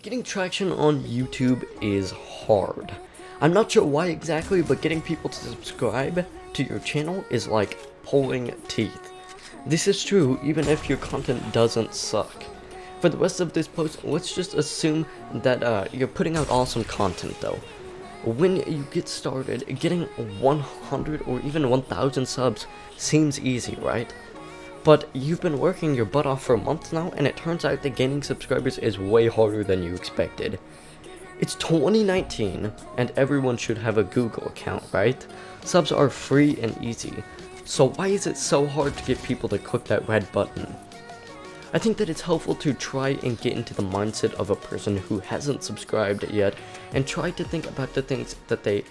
Getting traction on YouTube is hard. I'm not sure why exactly, but getting people to subscribe to your channel is like pulling teeth. This is true even if your content doesn't suck. For the rest of this post, let's just assume that you're putting out awesome content though. When you get started, getting 100 or even 1,000 subs seems easy, right? But you've been working your butt off for a month now, and it turns out that gaining subscribers is way harder than you expected. It's 2019, and everyone should have a Google account, right? Subs are free and easy, so why is it so hard to get people to click that red button? I think that it's helpful to try and get into the mindset of a person who hasn't subscribed yet, and try to think about the things that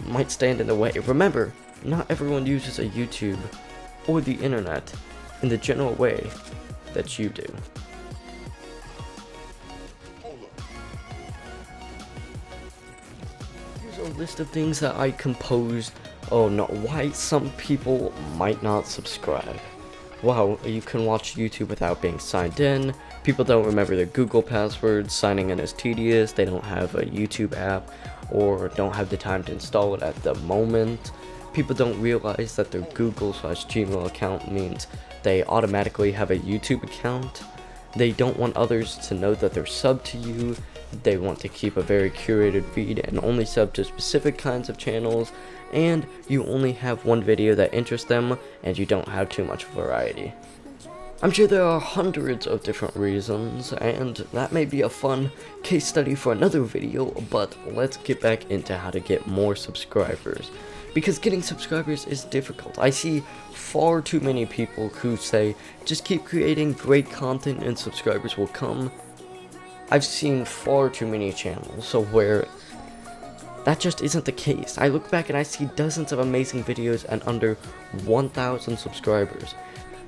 might stand in the way. Remember, not everyone uses a YouTube or the internet in the general way that you do. Here's a list of things that I composed. Oh no, why some people might not subscribe. Wow, you can watch YouTube without being signed in. People don't remember their Google passwords. Signing in is tedious. They don't have a YouTube app or don't have the time to install it at the moment. People don't realize that their Google/Gmail account means they automatically have a YouTube account. They don't want others to know that they're subbed to you. They want to keep a very curated feed and only sub to specific kinds of channels. And you only have one video that interests them, and you don't have too much variety. I'm sure there are hundreds of different reasons, and that may be a fun case study for another video, but let's get back into how to get more subscribers. Because getting subscribers is difficult. I see far too many people who say, just keep creating great content and subscribers will come. I've seen far too many channels where that just isn't the case. I look back and I see dozens of amazing videos and under 1,000 subscribers.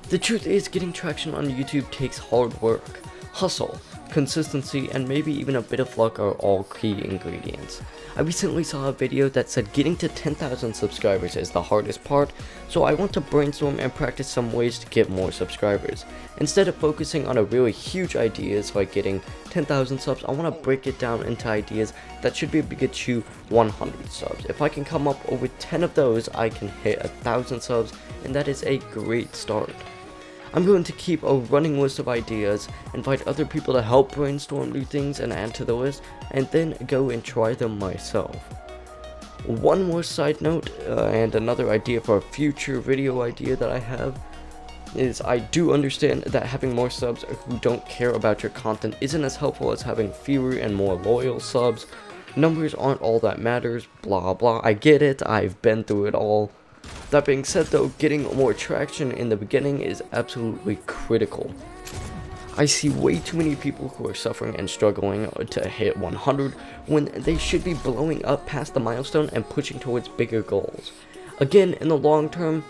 The truth is, getting traction on YouTube takes hard work. Hustle, consistency, and maybe even a bit of luck are all key ingredients. I recently saw a video that said getting to 10,000 subscribers is the hardest part, so I want to brainstorm and practice some ways to get more subscribers. Instead of focusing on a really huge ideas like getting 10,000 subs, I want to break it down into ideas that should be able to get you 100 subs. If I can come up with 10 of those, I can hit 1,000 subs, and that is a great start. I'm going to keep a running list of ideas, invite other people to help brainstorm new things and add to the list, and then go and try them myself. One more side note, and another idea for a future video idea that I have, is I do understand that having more subs who don't care about your content isn't as helpful as having fewer and more loyal subs. Numbers aren't all that matters, blah blah, I get it, I've been through it all. That being said though, getting more traction in the beginning is absolutely critical. I see way too many people who are suffering and struggling to hit 100 when they should be blowing up past the milestone and pushing towards bigger goals. Again, in the long term,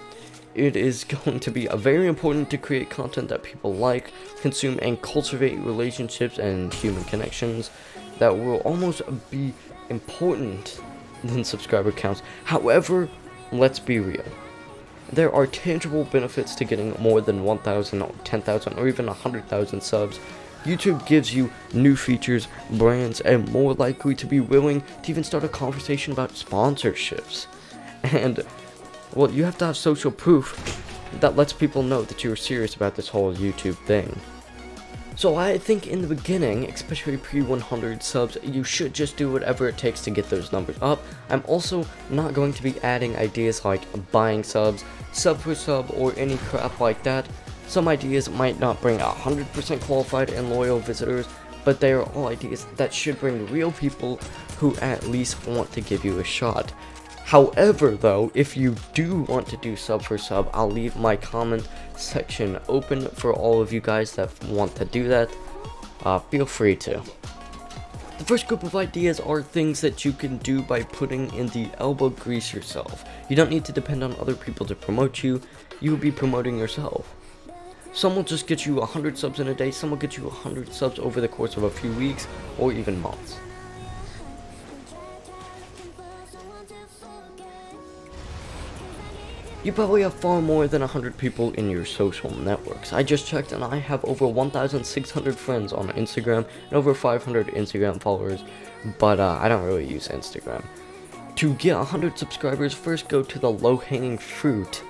it is going to be very important to create content that people like, consume, and cultivate relationships and human connections that will almost be important than subscriber counts. However, let's be real. There are tangible benefits to getting more than 1,000 or 10,000 or even 100,000 subs. YouTube gives you new features, brands, and more likely to be willing to even start a conversation about sponsorships. And, well, you have to have social proof that lets people know that you're serious about this whole YouTube thing. So I think in the beginning, especially pre-100 subs, you should just do whatever it takes to get those numbers up. I'm also not going to be adding ideas like buying subs, sub for sub, or any crap like that. Some ideas might not bring 100% qualified and loyal visitors, but they are all ideas that should bring real people who at least want to give you a shot. However though, if you do want to do sub for sub, I'll leave my comment section open for all of you guys that want to do that. Feel free to. The first group of ideas are things that you can do by putting in the elbow grease yourself. You don't need to depend on other people to promote you, you will be promoting yourself. Some will just get you 100 subs in a day, some will get you 100 subs over the course of a few weeks or even months. You probably have far more than 100 people in your social networks. I just checked and I have over 1,600 friends on Instagram and over 500 Instagram followers, but I don't really use Instagram. To get 100 subscribers, first go to the low-hanging fruit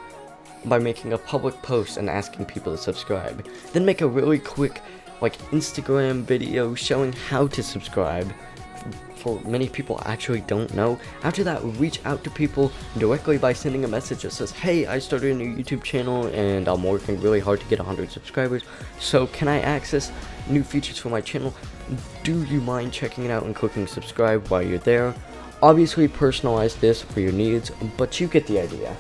by making a public post and asking people to subscribe. Then make a really quick Instagram video showing how to subscribe, for many people actually don't know. After that, reach out to people directly by sending a message that says, hey, I started a new YouTube channel and I'm working really hard to get 100 subscribers, so can I access new features for my channel? Do you mind checking it out and clicking subscribe while you're there? Obviously personalize this for your needs, but you get the idea.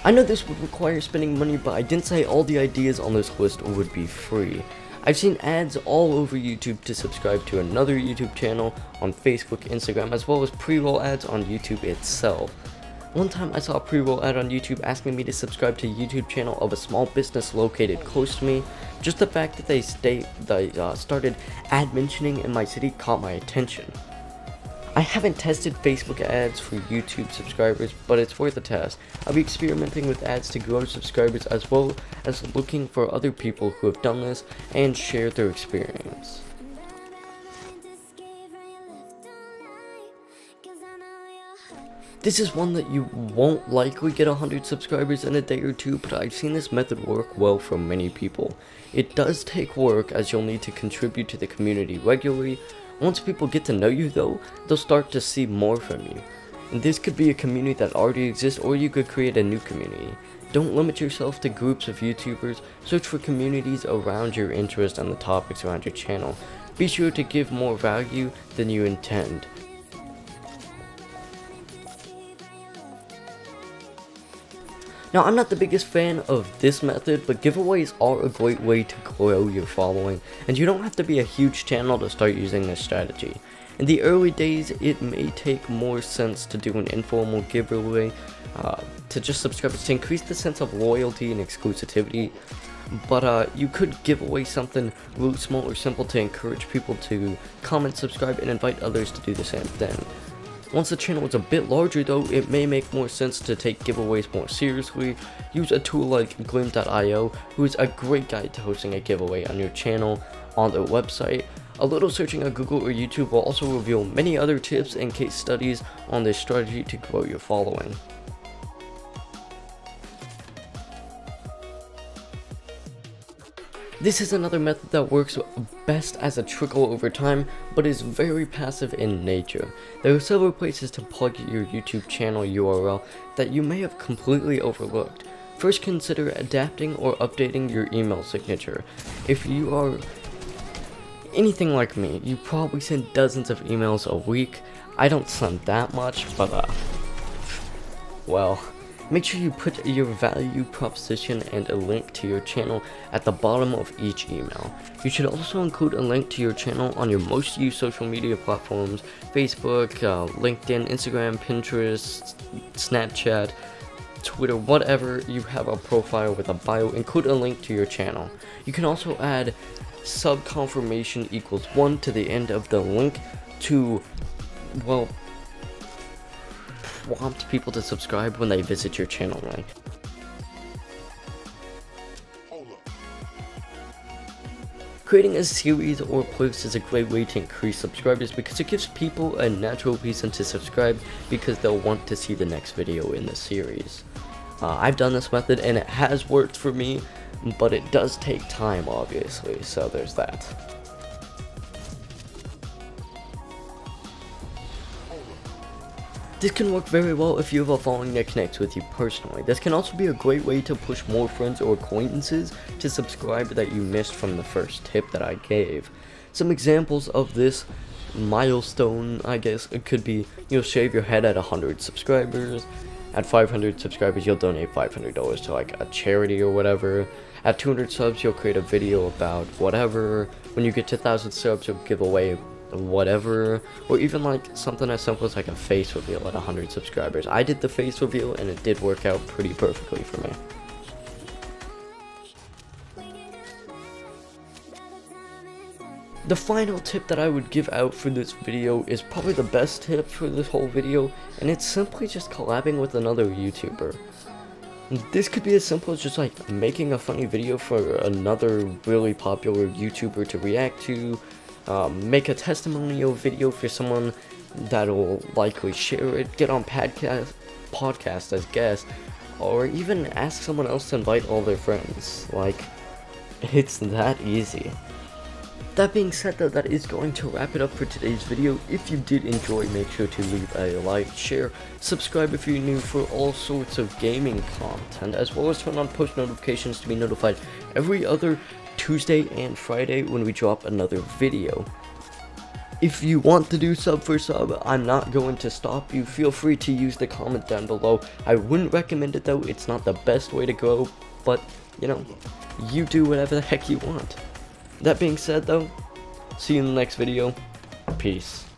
I know this would require spending money, but I didn't say all the ideas on this list would be free. I've seen ads all over YouTube to subscribe to another YouTube channel, on Facebook, Instagram, as well as pre-roll ads on YouTube itself. One time I saw a pre-roll ad on YouTube asking me to subscribe to a YouTube channel of a small business located close to me. Just the fact that they started ad mentioning in my city caught my attention. I haven't tested Facebook ads for YouTube subscribers, but it's worth a test. I'll be experimenting with ads to grow subscribers as well as looking for other people who have done this and share their experience. This is one that you won't likely get 100 subscribers in a day or two, but I've seen this method work well for many people. It does take work, as you'll need to contribute to the community regularly. Once people get to know you though, they'll start to see more from you. And this could be a community that already exists, or you could create a new community. Don't limit yourself to groups of YouTubers, search for communities around your interest and the topics around your channel. Be sure to give more value than you intend. Now, I'm not the biggest fan of this method, but giveaways are a great way to grow your following, and you don't have to be a huge channel to start using this strategy. In the early days, it may take more sense to do an informal giveaway to just subscribers to increase the sense of loyalty and exclusivity, but you could give away something really small or simple to encourage people to comment, subscribe, and invite others to do the same thing. Once the channel is a bit larger though, it may make more sense to take giveaways more seriously. Use a tool like Glim.io, who is a great guide to hosting a giveaway on your channel on their website. A little searching on Google or YouTube will also reveal many other tips and case studies on this strategy to grow your following. This is another method that works best as a trickle over time, but is very passive in nature. There are several places to plug your YouTube channel URL that you may have completely overlooked. First, consider adapting or updating your email signature. If you are anything like me, you probably send dozens of emails a week. I don't send that much, but well, make sure you put your value proposition and a link to your channel at the bottom of each email. You should also include a link to your channel on your most used social media platforms: Facebook, LinkedIn, Instagram, Pinterest, Snapchat, Twitter, whatever you have a profile with a bio. Include a link to your channel. You can also add sub-confirmation equals 1 to the end of the link to, well, prompt people to subscribe when they visit your channel link. Creating a series or post is a great way to increase subscribers because it gives people a natural reason to subscribe because they'll want to see the next video in the series. I've done this method and it has worked for me, but it does take time obviously, so there's that. This can work very well if you have a following that connects with you personally. This can also be a great way to push more friends or acquaintances to subscribe that you missed from the first tip that I gave. Some examples of this milestone, I guess, it could be you'll shave your head at 100 subscribers. At 500 subscribers, you'll donate $500 to like a charity or whatever. At 200 subs, you'll create a video about whatever. When you get to 1,000 subs, you'll give away whatever, or even like something as simple as like a face reveal at 100 subscribers. I did the face reveal and it did work out pretty perfectly for me. The final tip that I would give out for this video is probably the best tip for this whole video, and it's simply just collabing with another YouTuber. This could be as simple as just like making a funny video for another really popular YouTuber to react to, make a testimonial video for someone that'll likely share it, get on podcast as guest, or even ask someone else to invite all their friends. Like, it's that easy. That being said though, that is going to wrap it up for today's video. If you did enjoy, make sure to leave a like, share, subscribe if you're new for all sorts of gaming content, as well as turn on post notifications to be notified every other Tuesday and Friday when we drop another video. If you want to do sub for sub, I'm not going to stop you. Feel free to use the comment down below. I wouldn't recommend it though, it's not the best way to go, but you know, you do whatever the heck you want. That being said though, see you in the next video. Peace.